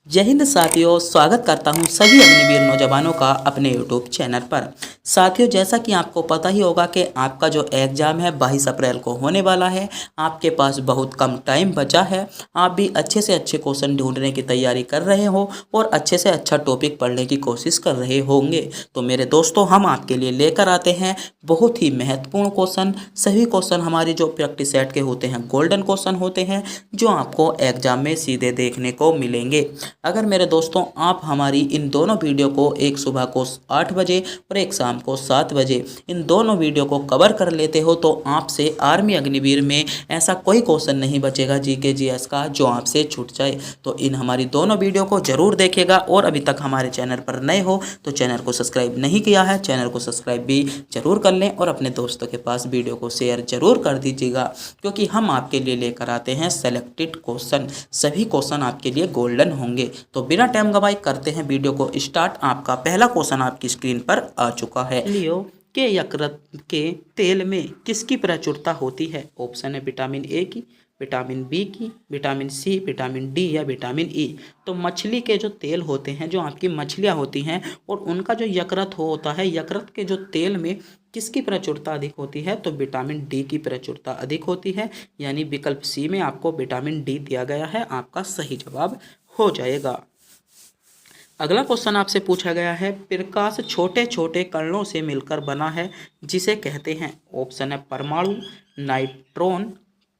जय हिंद साथियों, स्वागत करता हूं सभी अग्निवीर नौजवानों का अपने यूट्यूब चैनल पर। साथियों, जैसा कि आपको पता ही होगा कि आपका जो एग्ज़ाम है 22 अप्रैल को होने वाला है। आपके पास बहुत कम टाइम बचा है। आप भी अच्छे से अच्छे क्वेश्चन ढूंढने की तैयारी कर रहे हो और अच्छे से अच्छा टॉपिक पढ़ने की कोशिश कर रहे होंगे। तो मेरे दोस्तों, हम आपके लिए लेकर आते हैं बहुत ही महत्वपूर्ण क्वेश्चन। सभी क्वेश्चन हमारी जो प्रैक्टिस सेट के होते हैं गोल्डन क्वेश्चन होते हैं, जो आपको एग्जाम में सीधे देखने को मिलेंगे। अगर मेरे दोस्तों आप हमारी इन दोनों वीडियो को, एक सुबह को 8 बजे और एक शाम को 7 बजे, इन दोनों वीडियो को कवर कर लेते हो तो आपसे आर्मी अग्निवीर में ऐसा कोई क्वेश्चन नहीं बचेगा जीके जीएस का जो आपसे छूट जाए। तो इन हमारी दोनों वीडियो को जरूर देखिएगा और अभी तक हमारे चैनल पर नए हो तो चैनल को सब्सक्राइब नहीं किया है, चैनल को सब्सक्राइब भी जरूर कर लें और अपने दोस्तों के पास वीडियो को शेयर जरूर कर दीजिएगा, क्योंकि हम आपके लिए लेकर आते हैं सेलेक्टेड क्वेश्चन। सभी क्वेश्चन आपके लिए गोल्डन होंगे। तो बिना टाइम गवाए करते हैं वीडियो को स्टार्ट। आपका पहला क्वेश्चन आपकी स्क्रीन पर आ चुका है। लियो के यकृत के तेल में किसकी प्रचुरता होती है? ऑप्शन है विटामिन ए की, विटामिन बी की, विटामिन सी, विटामिन डी या विटामिन ई। तो मछली के जो तेल होते हैं, जो आपकी मछलियां होती हैं और उनका जो यकृत होता है, यकृत के जो तेल में किसकी प्रचुरता अधिक होती है? तो विटामिन डी की प्रचुरता अधिक होती है। यानी विकल्प सी में आपको विटामिन डी दिया गया है, आपका सही जवाब हो जाएगा। अगला क्वेश्चन आपसे पूछा गया है, प्रकाश छोटे छोटे कणों से मिलकर बना है जिसे कहते हैं। ऑप्शन है परमाणु, नाइट्रॉन,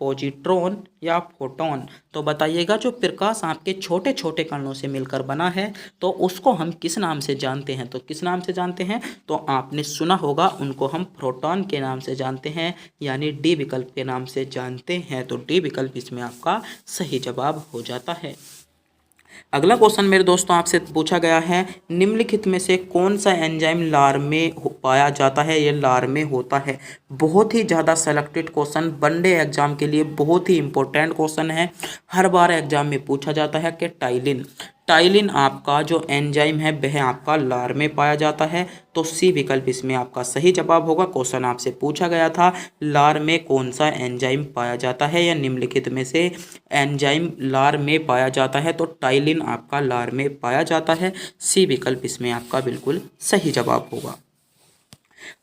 पॉजिट्रॉन या फोटोन। तो बताइएगा, जो प्रकाश आपके छोटे छोटे कणों से मिलकर बना है तो उसको हम किस नाम से जानते हैं? तो किस नाम से जानते हैं? तो आपने सुना होगा, उनको हम प्रोटॉन के नाम से जानते हैं, यानी डी विकल्प के नाम से जानते हैं। तो डी विकल्प इसमें आपका सही जवाब हो जाता है। अगला क्वेश्चन मेरे दोस्तों आपसे पूछा गया है, निम्नलिखित में से कौन सा एंजाइम लार में पाया जाता है? ये लार में होता है। बहुत ही ज़्यादा सेलेक्टेड क्वेश्चन, वनडे एग्जाम के लिए बहुत ही इंपॉर्टेंट क्वेश्चन है। हर बार एग्जाम में पूछा जाता है कि टाइलिन, टाइलिन आपका जो एंजाइम है वह आपका लार में पाया जाता है। तो सी विकल्प इसमें आपका सही जवाब होगा। क्वेश्चन आपसे पूछा गया था, लार में कौन सा एंजाइम पाया जाता है या निम्नलिखित में से एंजाइम लार में पाया जाता है? तो टाइलिन आपका लार में पाया जाता है। सी विकल्प इसमें आपका बिल्कुल सही जवाब होगा।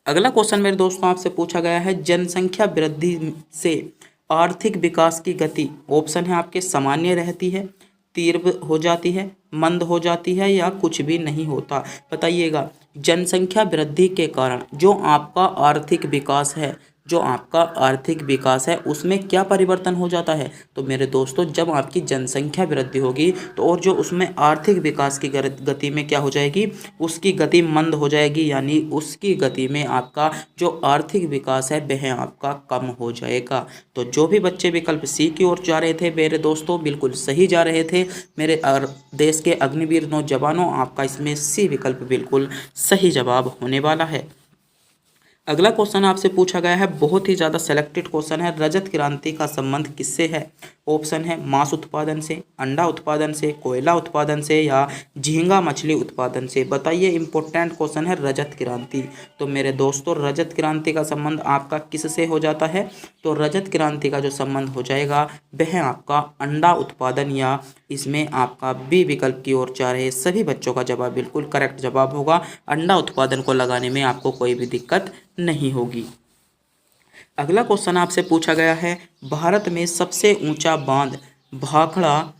अगला क्वेश्चन मेरे दोस्तों आपसे पूछा गया है, जनसंख्या वृद्धि से आर्थिक विकास की गति, ऑप्शन है आपके सामान्य रहती है, तीव्र हो जाती है, मंद हो जाती है या कुछ भी नहीं होता। बताइएगा, जनसंख्या वृद्धि के कारण जो आपका आर्थिक विकास है, जो आपका आर्थिक विकास है उसमें क्या परिवर्तन हो जाता है? तो मेरे दोस्तों, जब आपकी जनसंख्या वृद्धि होगी तो और जो उसमें आर्थिक विकास की गति में क्या हो जाएगी? उसकी गति मंद हो जाएगी, यानी उसकी गति में आपका जो आर्थिक विकास है वह आपका कम हो जाएगा। तो जो भी बच्चे विकल्प सी की ओर जा रहे थे मेरे दोस्तों, बिल्कुल सही जा रहे थे। मेरे देश के अग्निवीर नौजवानों, आपका इसमें सी विकल्प बिल्कुल सही जवाब होने वाला है। अगला क्वेश्चन आपसे पूछा गया है, बहुत ही ज़्यादा सेलेक्टेड क्वेश्चन है, रजत क्रांति का संबंध किससे है? ऑप्शन है मांस उत्पादन से, अंडा उत्पादन से, कोयला उत्पादन से या झींगा मछली उत्पादन से। बताइए, इंपॉर्टेंट क्वेश्चन है रजत क्रांति। तो मेरे दोस्तों, रजत क्रांति का संबंध आपका किससे हो जाता है? तो रजत क्रांति का जो संबंध हो जाएगा वह आपका अंडा उत्पादन या इसमें आपका बी विकल्प की ओर जा रहे सभी बच्चों का जवाब बिल्कुल करेक्ट जवाब होगा। अंडा उत्पादन को लगाने में आपको कोई भी दिक्कत नहीं होगी। अगला क्वेश्चन आपसे पूछा गया है, भारत में सबसे ऊंचा बांध भाखड़ा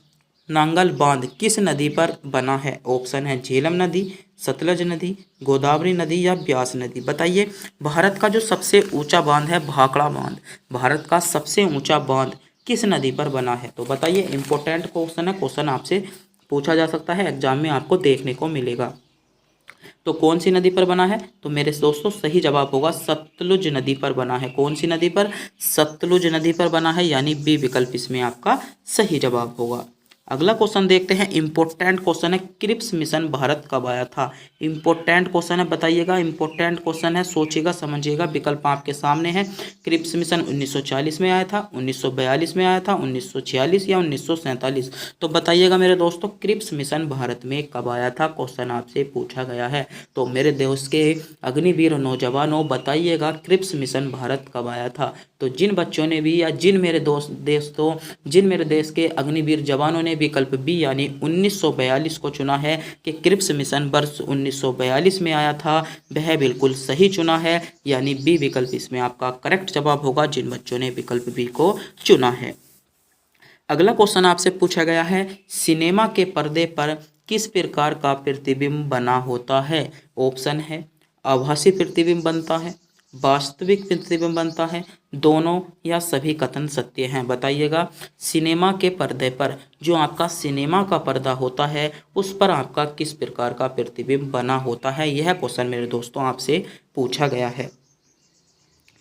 नांगल बांध किस नदी पर बना है? ऑप्शन है झेलम नदी, सतलज नदी, गोदावरी नदी या ब्यास नदी। बताइए, भारत का जो सबसे ऊंचा बांध है भाखड़ा बांध, भारत का सबसे ऊंचा बांध किस नदी पर बना है? तो बताइए, इंपॉर्टेंट क्वेश्चन है, क्वेश्चन आपसे पूछा जा सकता है, एग्जाम में आपको देखने को मिलेगा। तो कौन सी नदी पर बना है? तो मेरे दोस्तों, सही जवाब होगा सतलुज नदी पर बना है। कौन सी नदी पर? सतलुज नदी पर बना है, यानी बी विकल्प इसमें आपका सही जवाब होगा। अगला क्वेश्चन देखते हैं, इंपॉर्टेंट क्वेश्चन है, क्रिप्स मिशन भारत कब आया था? इंपॉर्टेंट क्वेश्चन है, बताइएगा, इंपॉर्टेंट क्वेश्चन है, सोचिएगा समझिएगा। विकल्प आपके सामने है। क्रिप्स मिशन 1940 में आया था, 1942 में आया था, 1946 या 1947। तो बताइएगा मेरे दोस्तों, क्रिप्स मिशन भारत में कब आया था? क्वेश्चन आपसे पूछा गया है। तो मेरे देश के अग्निवीर नौजवानों, बताइएगा क्रिप्स मिशन भारत कब आया था? तो जिन बच्चों ने भी या जिन मेरे देश के अग्निवीर जवानों ने ने विकल्प बी यानी 1942 को चुना है कि क्रिप्स मिशन वर्ष 1942 में आया था, वह बिल्कुल सही चुना है, यानी बी विकल्प इसमें आपका करेक्ट जवाब होगा जिन बच्चों ने विकल्प बी को चुना है। अगला क्वेश्चन आपसे पूछा गया है, सिनेमा के पर्दे पर किस प्रकार का प्रतिबिंब बना होता है? ऑप्शन है आभासी प्रतिबिंब बनता है, वास्तविक प्रतिबिंब बनता है, दोनों या सभी कथन सत्य हैं। बताइएगा, सिनेमा के पर्दे पर जो आपका सिनेमा का पर्दा होता है उस पर आपका किस प्रकार का प्रतिबिंब बना होता है, यह क्वेश्चन मेरे दोस्तों आपसे पूछा गया है।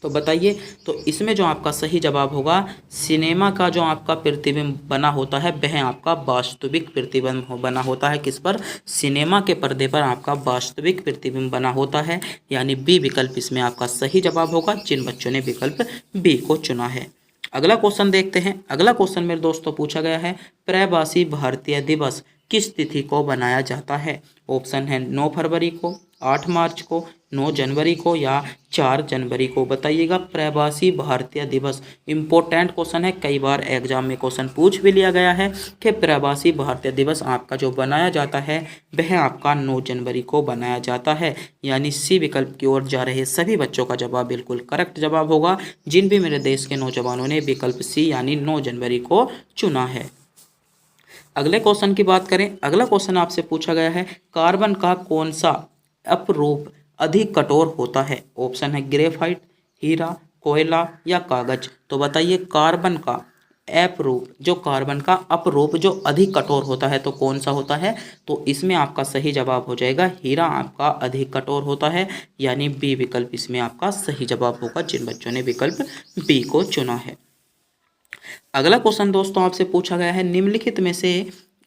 तो बताइए, तो इसमें जो आपका सही जवाब होगा, सिनेमा का जो आपका प्रतिबिंब बना होता है वह आपका वास्तविक प्रतिबिंब बना होता है। किस पर? सिनेमा के पर्दे पर आपका वास्तविक प्रतिबिंब बना होता है, यानी बी विकल्प इसमें आपका सही जवाब होगा जिन बच्चों ने विकल्प बी को चुना है। अगला क्वेश्चन देखते हैं। अगला क्वेश्चन मेरे दोस्तों पूछा गया है, प्रवासी भारतीय दिवस किस तिथि को बनाया जाता है? ऑप्शन है 9 फरवरी को, 8 मार्च को, 9 जनवरी को या 4 जनवरी को। बताइएगा, प्रवासी भारतीय दिवस इम्पोर्टेंट क्वेश्चन है, कई बार एग्जाम में क्वेश्चन पूछ भी लिया गया है कि प्रवासी भारतीय दिवस आपका जो बनाया जाता है वह आपका 9 जनवरी को बनाया जाता है, यानी सी विकल्प की ओर जा रहे सभी बच्चों का जवाब बिल्कुल करेक्ट जवाब होगा जिन भी मेरे देश के नौजवानों ने विकल्प सी यानी 9 जनवरी को चुना है। अगले क्वेश्चन की बात करें। अगला क्वेश्चन आपसे पूछा गया है, कार्बन का कौन सा अपरूप अधिक कठोर होता है? ऑप्शन है ग्रेफाइट, हीरा, कोयला या कागज। तो बताइए, कार्बन का अपरूप, जो कार्बन का अपरूप जो अधिक कठोर होता है तो कौन सा होता है? तो इसमें आपका सही जवाब हो जाएगा हीरा आपका अधिक कठोर होता है, यानी बी विकल्प इसमें आपका सही जवाब होगा जिन बच्चों ने विकल्प बी को चुना है। अगला क्वेश्चन दोस्तों आपसे पूछा गया है, निम्नलिखित में से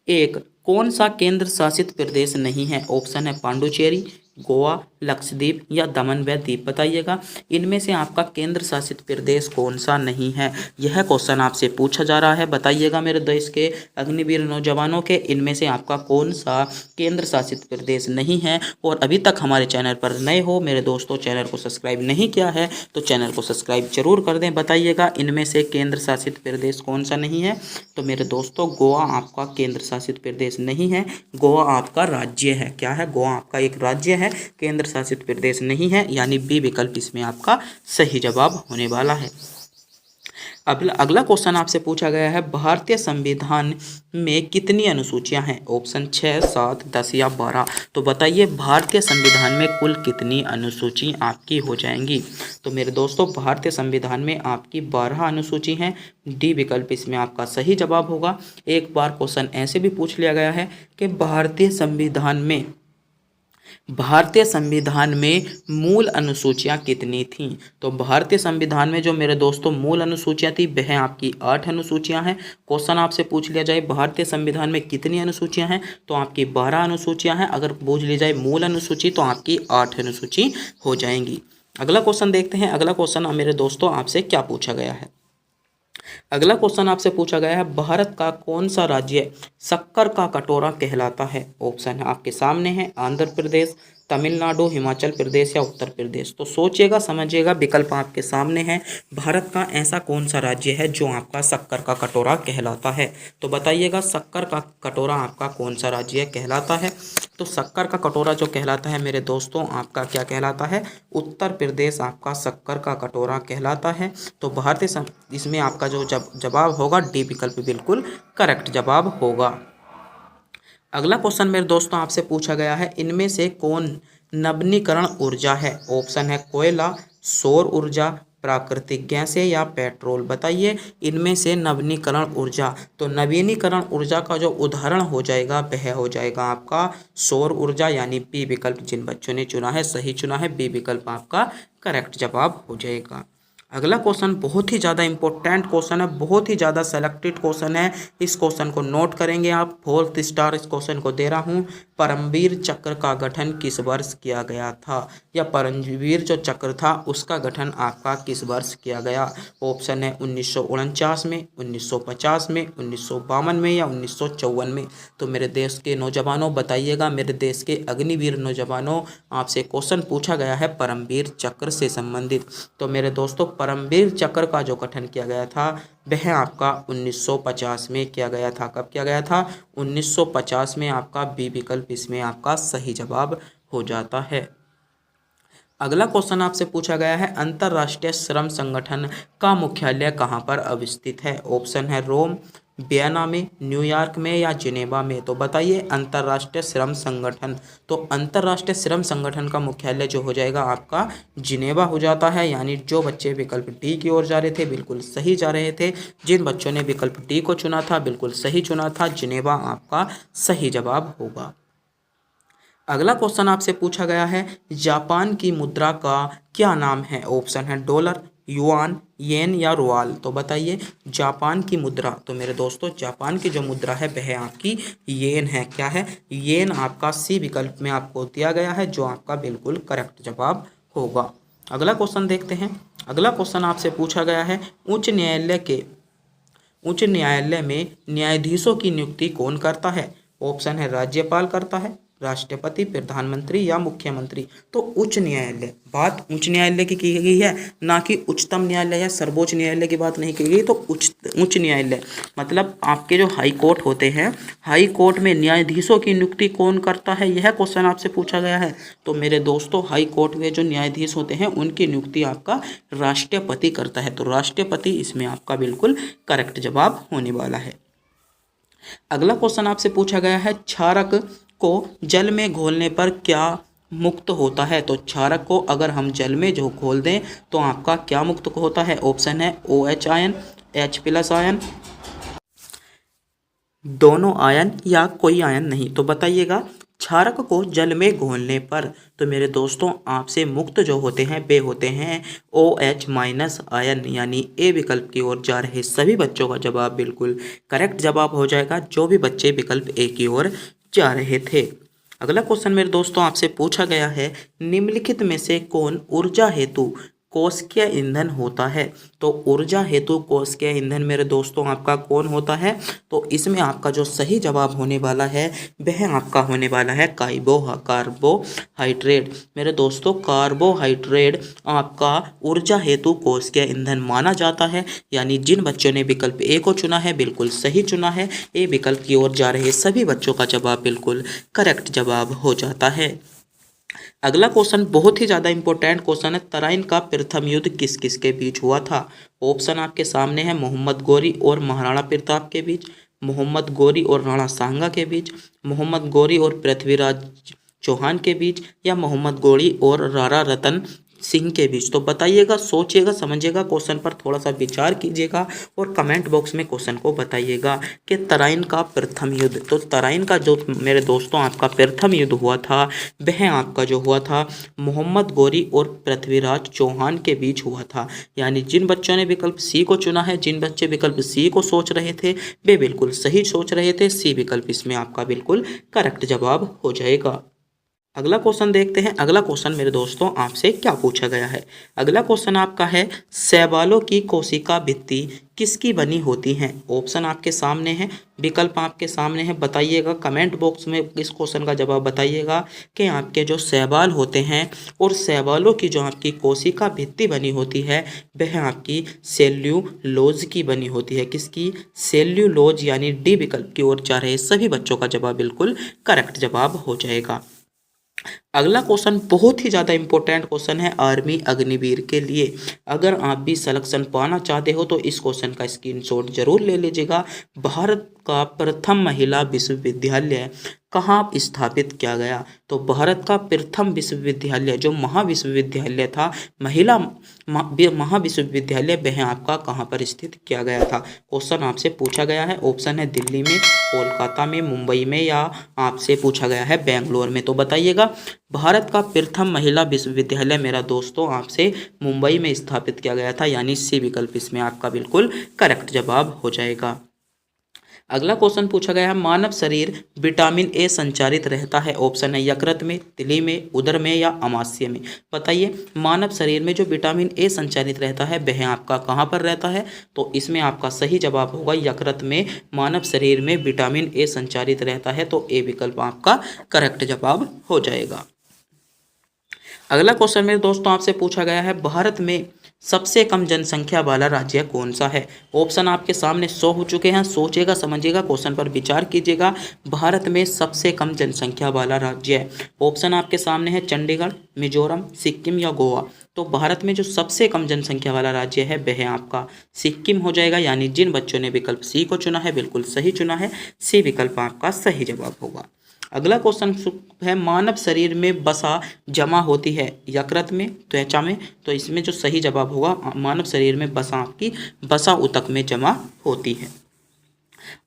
एक कौन सा केंद्र शासित प्रदेश नहीं है? ऑप्शन है पांडुचेरी, गोवा, लक्षद्वीप या दमन व दीप। बताइएगा, इनमें से आपका केंद्र शासित प्रदेश कौन सा नहीं है, यह क्वेश्चन आपसे पूछा जा रहा है। बताइएगा मेरे देश के अग्निवीर नौजवानों के, इनमें से आपका कौन सा केंद्र शासित प्रदेश नहीं है। और अभी तक हमारे चैनल पर नए हो मेरे दोस्तों, चैनल को सब्सक्राइब नहीं किया है तो चैनल को सब्सक्राइब जरूर कर दें। बताइएगा, इनमें से केंद्र शासित प्रदेश कौन सा नहीं है? तो मेरे दोस्तों, गोवा आपका केंद्र शासित प्रदेश नहीं है, गोवा आपका राज्य है। क्या है? गोवा आपका एक राज्य है, केंद्र शासित प्रदेश नहीं है, यानी बी विकल्प इसमें आपका सही जवाब होने वाला है। अगला क्वेश्चन आपसे पूछा गया है, भारतीय संविधान में कितनी अनुसूचियां हैं? ऑप्शन 6, 7, 10 या 12। तो बताइए, भारतीय संविधान में कुल कितनी अनुसूची आपकी हो जाएंगी? तो मेरे दोस्तों, भारतीय संविधान में आपकी 12 अनुसूची हैं, डी विकल्प इसमें आपका सही जवाब होगा। एक बार क्वेश्चन ऐसे भी पूछ लिया गया है कि भारतीय संविधान में मूल अनुसूचियां कितनी थीं? तो भारतीय संविधान में जो मेरे दोस्तों मूल अनुसूचियां थी वह आपकी 8 अनुसूचियां हैं। क्वेश्चन आपसे पूछ लिया जाए भारतीय संविधान में कितनी अनुसूचियां हैं, तो आपकी 12 अनुसूचियां हैं। अगर पूछ ली जाए मूल अनुसूची तो आपकी 8 अनुसूची हो जाएंगी। अगला क्वेश्चन देखते हैं। अगला क्वेश्चन मेरे दोस्तों आपसे क्या पूछा गया है। अगला क्वेश्चन आपसे पूछा गया है, भारत का कौन सा राज्य शक्कर का कटोरा कहलाता है? ऑप्शन है आपके सामने है, आंध्र प्रदेश, तमिलनाडु, हिमाचल प्रदेश या उत्तर प्रदेश। तो सोचिएगा, समझिएगा, विकल्प आपके सामने है। भारत का ऐसा कौन सा राज्य है जो आपका शक्कर का कटोरा कहलाता है? तो बताइएगा, शक्कर का कटोरा आपका कौन सा राज्य कहलाता है? तो शक्कर का कटोरा जो कहलाता है मेरे दोस्तों आपका क्या कहलाता है? उत्तर प्रदेश आपका शक्कर का कटोरा कहलाता है। तो भारतीय इसमें आपका जो जवाब होगा डी विकल्प बिल्कुल करेक्ट जवाब होगा। अगला क्वेश्चन मेरे दोस्तों आपसे पूछा गया है, इनमें से कौन नवीनीकरण ऊर्जा है? ऑप्शन है कोयला, सौर ऊर्जा, प्राकृतिक गैसें या पेट्रोल। बताइए, इनमें से नवीनीकरण ऊर्जा, तो नवीनीकरण ऊर्जा का जो उदाहरण हो जाएगा वह हो जाएगा आपका सौर ऊर्जा, यानी बी विकल्प जिन बच्चों ने चुना है सही चुना है, बी विकल्प आपका करेक्ट जवाब हो जाएगा। अगला क्वेश्चन बहुत ही ज़्यादा इंपॉर्टेंट क्वेश्चन है, बहुत ही ज़्यादा सेलेक्टेड क्वेश्चन है। इस क्वेश्चन को नोट करेंगे आप, 4th स्टार इस क्वेश्चन को दे रहा हूँ। परमवीर चक्र का गठन किस वर्ष किया गया था, या परमवीर जो चक्र था उसका गठन आपका किस वर्ष किया गया? ऑप्शन है 1949 में, 1950 में, 1952 में या 1954 में। तो मेरे देश के नौजवानों बताइएगा, मेरे देश के अग्निवीर नौजवानों, आपसे क्वेश्चन पूछा गया है परमवीर चक्र से संबंधित। तो मेरे दोस्तों परमवीर चक्र का जो गठन किया गया था वह आपका 1950 में किया गया था। कब किया गया था? 1950 में। आपका बी विकल्प इसमें आपका सही जवाब हो जाता है। अगला क्वेश्चन आपसे पूछा गया है, अंतर्राष्ट्रीय श्रम संगठन का मुख्यालय कहाँ पर अवस्थित है? ऑप्शन है रोम, वियना में, न्यूयॉर्क में या जिनेवा में। तो बताइए अंतर्राष्ट्रीय श्रम संगठन। तो अंतर्राष्ट्रीय श्रम संगठन का मुख्यालय जो हो जाएगा आपका जिनेवा हो जाता है। यानी जो बच्चे विकल्प डी की ओर जा रहे थे बिल्कुल सही जा रहे थे। जिन बच्चों ने विकल्प डी को चुना था बिल्कुल सही चुना था। जिनेवा आपका सही जवाब होगा। अगला क्वेश्चन आपसे पूछा गया है, जापान की मुद्रा का क्या नाम है? ऑप्शन है डॉलर, युआन, येन या रुआल। तो बताइए जापान की मुद्रा। तो मेरे दोस्तों जापान की जो मुद्रा है वह आपकी येन है। क्या है? येन आपका सी विकल्प में आपको दिया गया है, जो आपका बिल्कुल करेक्ट जवाब होगा। अगला क्वेश्चन देखते हैं। अगला क्वेश्चन आपसे पूछा गया है, उच्च न्यायालय में न्यायाधीशों की नियुक्ति कौन करता है? ऑप्शन है राज्यपाल करता है, राष्ट्रपति, प्रधानमंत्री या मुख्यमंत्री। तो उच्च न्यायालय, बात उच्च न्यायालय की गई है, ना कि उच्चतम न्यायालय या सर्वोच्च न्यायालय की बात नहीं की गई। तो उच्च न्यायालय मतलब आपके जो हाई कोर्ट होते हैं, हाई कोर्ट में न्यायाधीशों की नियुक्ति कौन करता है, यह क्वेश्चन आपसे पूछा गया है। तो मेरे दोस्तों हाई कोर्ट में जो न्यायाधीश होते हैं उनकी नियुक्ति आपका राष्ट्रपति करता है। तो राष्ट्रपति इसमें आपका बिल्कुल करेक्ट जवाब होने वाला है। अगला क्वेश्चन आपसे पूछा गया है, क्षारक को जल में घोलने पर क्या मुक्त होता है? तो क्षारक को अगर हम जल में जो घोल दें तो आपका क्या मुक्त होता है? ऑप्शन है OH आयन, H+ आयन, दोनों आयन या कोई आयन नहीं। तो बताइएगा क्षारक को जल में घोलने पर तो मेरे दोस्तों आपसे मुक्त जो होते हैं वे होते हैं OH- आयन। यानी ए विकल्प की ओर जा रहे सभी बच्चों का जवाब बिल्कुल करेक्ट जवाब हो जाएगा, जो भी बच्चे विकल्प ए की ओर जा रहे थे। अगला क्वेश्चन मेरे दोस्तों आपसे पूछा गया है, निम्नलिखित में से कौन ऊर्जा हेतु कोशिकीय ईंधन होता है? तो ऊर्जा हेतु कोशिकीय ईंधन मेरे दोस्तों आपका कौन होता है? तो इसमें आपका जो सही जवाब होने वाला है वह आपका होने वाला है कार्बोहाइड्रेट। मेरे दोस्तों कार्बोहाइड्रेट आपका ऊर्जा हेतु कोशिकीय ईंधन माना जाता है। यानी जिन बच्चों ने विकल्प ए को चुना है बिल्कुल सही चुना है। ए विकल्प की ओर जा रहे सभी बच्चों का जवाब बिल्कुल करेक्ट जवाब हो जाता है। अगला क्वेश्चन बहुत ही ज़्यादा इंपॉर्टेंट क्वेश्चन है, तराइन का प्रथम युद्ध किस किस के बीच हुआ था? ऑप्शन आपके सामने है, मोहम्मद गोरी और महाराणा प्रताप के बीच, मोहम्मद गोरी और राणा सांगा के बीच, मोहम्मद गोरी और पृथ्वीराज चौहान के बीच या मोहम्मद गोरी और राणा रतन सिंह के बीच। तो बताइएगा, सोचिएगा, समझिएगा, क्वेश्चन पर थोड़ा सा विचार कीजिएगा और कमेंट बॉक्स में क्वेश्चन को बताइएगा कि तराइन का प्रथम युद्ध। तो तराइन का जो मेरे दोस्तों आपका प्रथम युद्ध हुआ था वह आपका जो हुआ था मोहम्मद गोरी और पृथ्वीराज चौहान के बीच हुआ था। यानी जिन बच्चों ने विकल्प सी को चुना है, जिन बच्चे विकल्प सी को सोच रहे थे वे बिल्कुल सही सोच रहे थे। सी विकल्प इसमें आपका बिल्कुल करेक्ट जवाब हो जाएगा। अगला क्वेश्चन देखते हैं। अगला क्वेश्चन मेरे दोस्तों आपसे क्या पूछा गया है? अगला क्वेश्चन आपका है, शैवालों की कोशिका भित्ति किसकी बनी होती हैं? ऑप्शन आपके सामने है, विकल्प आपके सामने है। बताइएगा कमेंट बॉक्स में इस क्वेश्चन का जवाब बताइएगा कि आपके जो शैवाल होते हैं और शैवालों की जो आपकी कोशिका भित्ति बनी होती है वह आपकी सेल्यूलोज की बनी होती है। किसकी? सेल्यूलोज। यानी डी विकल्प की ओर जा रहे सभी बच्चों का जवाब बिल्कुल करेक्ट जवाब हो जाएगा। अगला क्वेश्चन बहुत ही ज़्यादा इंपॉर्टेंट क्वेश्चन है आर्मी अग्निवीर के लिए। अगर आप भी सिलेक्शन पाना चाहते हो तो इस क्वेश्चन का स्क्रीनशॉट जरूर ले लीजिएगा। भारत का प्रथम महिला विश्वविद्यालय कहाँ स्थापित किया गया? तो भारत का प्रथम विश्वविद्यालय जो महाविश्वविद्यालय था, महिला महाविश्वविद्यालय, वह आपका कहाँ पर स्थित किया गया था? क्वेश्चन आपसे पूछा गया है। ऑप्शन है दिल्ली में, कोलकाता में, मुंबई में या आपसे पूछा गया है बेंगलोर में। तो बताइएगा भारत का प्रथम महिला विश्वविद्यालय मेरा दोस्तों आपसे मुंबई में स्थापित किया गया था। यानी सी विकल्प इसमें आपका बिल्कुल करेक्ट जवाब हो जाएगा। अगला क्वेश्चन पूछा गया है, मानव शरीर विटामिन ए संचारित रहता है। ऑप्शन है यकृत में, तिली में, उदर में या अमाशय में। बताइए मानव शरीर में जो विटामिन ए संचारित रहता है वह आपका कहाँ पर रहता है? तो इसमें आपका सही जवाब होगा यकृत में मानव शरीर में विटामिन ए संचारित रहता है। तो ए विकल्प आपका करेक्ट जवाब हो जाएगा। अगला क्वेश्चन मेरे दोस्तों आपसे पूछा गया है, भारत में सबसे कम जनसंख्या वाला राज्य कौन सा है। ऑप्शन आपके सामने 100 हो चुके हैं, सोचिएगा समझिएगा, क्वेश्चन पर विचार कीजिएगा। भारत में सबसे कम जनसंख्या वाला राज्य है। ऑप्शन आपके सामने है चंडीगढ़, मिजोरम, सिक्किम या गोवा। तो भारत में जो सबसे कम जनसंख्या वाला राज्य है वह है आपका सिक्किम हो जाएगा। यानी जिन बच्चों ने विकल्प सी को चुना है बिल्कुल सही चुना है, सी विकल्प आपका सही जवाब होगा। अगला क्वेश्चन है मानव शरीर में वसा जमा होती है यकृत में, त्वचा में। तो इसमें जो सही जवाब होगा मानव शरीर में वसा आपकी वसा ऊतक में जमा होती है।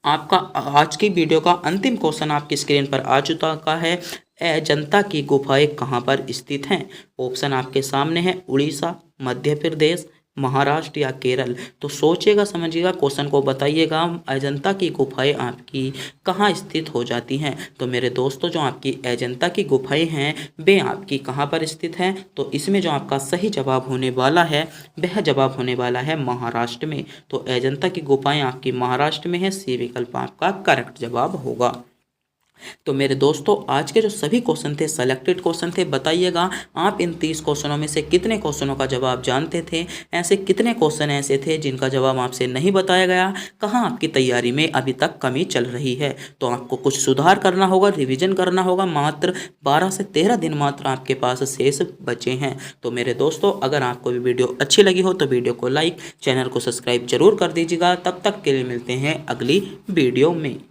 आपका आज की वीडियो का अंतिम क्वेश्चन आपकी स्क्रीन पर आ चुका है। अजंता की गुफाएं कहाँ पर स्थित हैं। ऑप्शन आपके सामने है उड़ीसा, मध्य प्रदेश, महाराष्ट्र या केरल। तो सोचिएगा समझिएगा, क्वेश्चन को बताइएगा अजंता की गुफाएं आपकी कहाँ स्थित हो जाती हैं। तो मेरे दोस्तों जो आपकी अजंता की गुफाएं हैं वे आपकी कहाँ पर स्थित हैं। तो इसमें जो आपका सही जवाब होने वाला है वह जवाब होने वाला है महाराष्ट्र में। तो अजंता की गुफाएं आपकी महाराष्ट्र में है, सी विकल्प आपका करेक्ट जवाब होगा। तो मेरे दोस्तों आज के जो सभी क्वेश्चन थे सेलेक्टेड क्वेश्चन थे। बताइएगा आप इन 30 क्वेश्चनों में से कितने क्वेश्चनों का जवाब जानते थे। ऐसे कितने क्वेश्चन ऐसे थे जिनका जवाब आपसे नहीं बताया गया। कहाँ आपकी तैयारी में अभी तक कमी चल रही है। तो आपको कुछ सुधार करना होगा, रिविजन करना होगा। मात्र 12 से 13 दिन मात्र आपके पास शेष बचे हैं। तो मेरे दोस्तों अगर आपको भी वीडियो अच्छी लगी हो तो वीडियो को लाइक, चैनल को सब्सक्राइब जरूर कर दीजिएगा। तब तक के लिए मिलते हैं अगली वीडियो में।